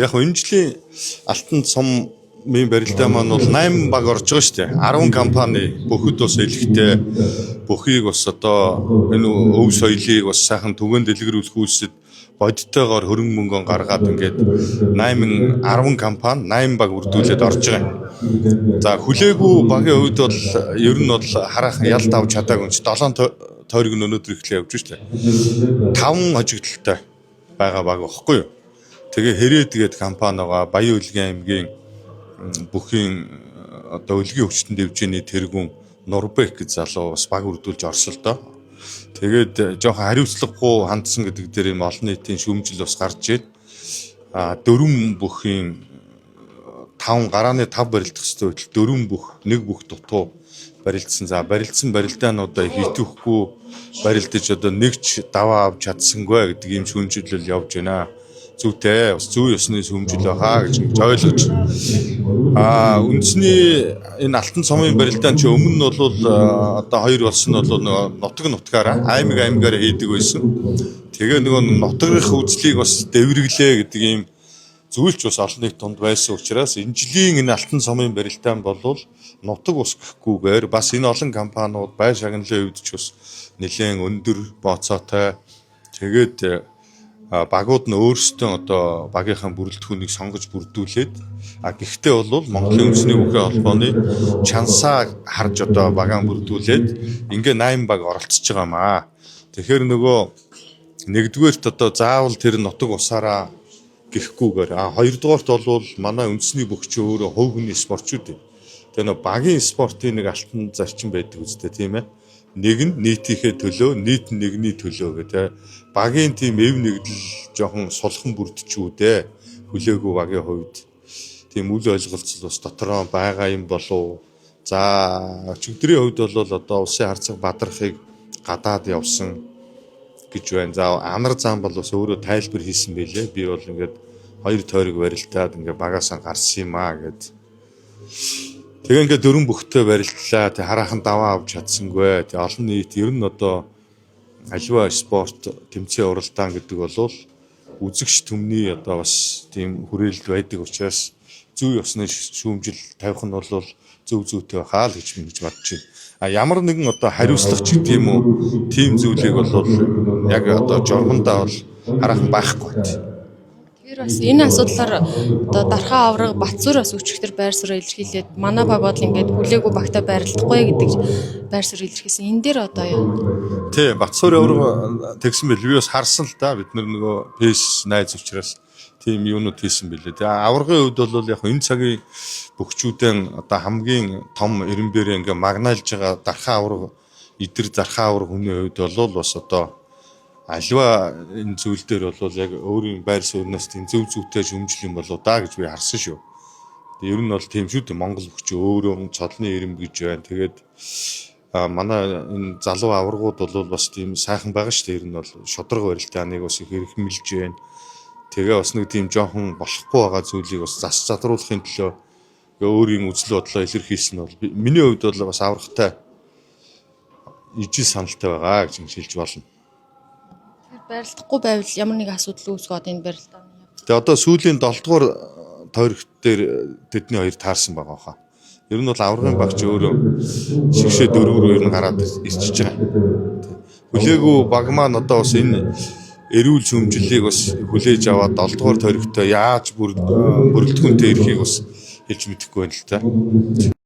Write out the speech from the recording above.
Яг энэ жилийн алтан цомын барилдаа маань бол 8 баг орж байгаа шүү дээ. 10 компани бүхэд бас элэгтэй бүхийг бас одоо энэ өв соёлыг бас сайхан түгээн дэлгэрүүлэх үйлсэд бодиттойгоор хөрөнгө мөнгө гаргаад ингээд 10 компани 8 баг үрдүүлээд орж байгаа юм. За хүлээгүй багийн хувьд бол ер нь бол хараахан ялт авч чадаагүй ч 7 тойрог нь өнөөдөр эхлээ явж шүү дээ. 5 хожигдолтой байгаа баг واخгүй юу? Тэгээ Хэрээ тэгээд компани байгаа Баян Улгийн аймгийн бүхийн одоо өлгийн өвчтөнд дэвжээний тэргүүн Нурбек гэж залуу бас баг үрдүүлж орсолдоо. Тэгээд жоохон хариуцлагагүй хандсан гэдэг дээр юм олон нийтийн шүүмжил бас гарч ирээд дөрвөн бүхийн 5 гарааны 5 барилдах хэвээр байтал дөрвөн бүх нэг бүх дутуу барилдсан. За барилдсан барилдаануудаа хийтүүхгүй барилдаж одоо нэгч даваа авч чадсангүй гэдэг ийм шүүмжлэл явж байна. Зүйтэй бас зүй ёсны сүмжил байгаа гэж ойлгож. Үндсний энэ алтан цомын барилдаан чи өмнө нь бол одоо хоёр болсон нь бол нутаг нутгаараа аймагаараа хийдэг байсан. Тэгээ нөгөө нутгийнхх үзлийг бас дэврэглээ гэдэг ийм зүйлч бас олон нийт тунд байсан учраас энэ жилийн энэ алтан цомын барилдаан бол нутаг ус гэхгүйгээр бас энэ олон компаниуд бай шагналын хувьд ч бас нэлээд өндөр бооцоотой тэгээд багууд нь өөрсдөө одоо багийнхаа бүрэлдэхүүнийг сонгож бүрдүүлээд гэхдээ бол Монголын үндэсний бүхий холбооны чансаа харж одоо багаан бүрдүүлээд ингээ 8 баг оролцож байгаа маа. Тэгэхээр нөгөө нэгдүгээрт одоо заавал тэр нутаг усаараа гэхгүйгээр хоёрдугаарт бол манай үндэсний бүхч өөрөө хувь хүний спортчууд юм. Тэгээ нөгөө багийн спортын нэг алтан зарчим байдаг үстэй тийм ээ. Нэг нь нийтийнхээ төлөө, нийт нь нэгний төлөө гэдэг. Багийн тийм эв нэгдэл жоохон сулхан бүрдчүүдээ хүлээгүй багийн хувьд тийм үл ойлголцол бас дотроо байгаа юм болов. За өчигдрийн хувьд бол одоо улсын харцаг бадрахыг гадаад явсан гэж байна. За амар зам бол бас өөрөө тайлбар хийсэн байлээ. Би бол ингээд хоёр тойрог барилдаад ингээд багаасаа гарсан юм аа гэд. Тэгээ ингээд дөрвөн бүхтэй барилдлаа. Тэг хараахан даваа авч чадсангүй. Тэг олон нийт ер нь одоо аливаа спорт тэмцээн уралдаан гэдэг бол үзэгч түмний одоо бас тийм хүрээлэл байдаг учраас зүй ёсны шүүмжил тавих нь бол зөв зүйтэй байхаа л гэж мэдж бодож байна. Ямар нэгэн одоо хариуцлага ч гэдэг юм уу тийм зүйлийг бол яг одоо журмандаа бол хараахан байхгүй байт. Тэгэхээр бас энэ асуудлаар одоо Дархан авраг Батцуур бас өчигдөр байр суурь илэрхийлээд манай баг бол ингээд хүлээгүй багтаа байрлахгүй гэдэг байр суурь илэрхийлсэн. Энэ дээр одоо яа? Тий, Батцуур авраг тэгсэн бэл би бас харсан л да. Бид нөгөө пэйс найз учраас тийм юунууд хийсэн бэлээ. Тэгээ аврагын хувьд бол яг энэ цагийн бөхчүүдэн одоо хамгийн том эренбэрээ ингээ магнаалж байгаа Дархан авраг идэр Дархан авраг хүний хувьд бол бас одоо аливаа энэ зүйл дээр бол яг өөрийн байр сууриас тийм зөв зүйтэй шүмжил юм болоо да гэж би харсан шүү. Ер нь бол тийм шүү дээ. Монгол бүхч өөрөө цолны ирэм гэж байна. Тэгээд манай энэ залуу аврагууд бол бас тийм сайхан байгаа шүү дээ. Ер нь бол шударга барилдааныг бас их эрхэмлж байна. Тэгээ бас нэг тийм жоохон болохгүй байгаа зүйлийг бас зас задруулахын төлөө өөрийн үзэл бодлоо илэрхийлсэн нь бол миний хувьд бол бас аврагтай ижил саналтай байгаа гэж хэлж болно. Барилдахгүй байвал ямар нэг асуудал үүсгээд энэ барилдааны яа. Тэгээ одоо сүүлийн 7 дугаар тойрог дээр тэдний хоёр таарсан байгаа хаа. Ер нь бол аврагын багч өөрөө шигшээ 4-өөр ер нь гараад ирчихэж байгаа. Хүлээгүй баг маань одоо бас энэ эрүүл шүүмжлэлийг бас хүлээж аваад 7 дугаар тойрогтой яаж бүрэлдэхүүнтэй ирэхийг бас хэлж мэдэхгүй байна л та.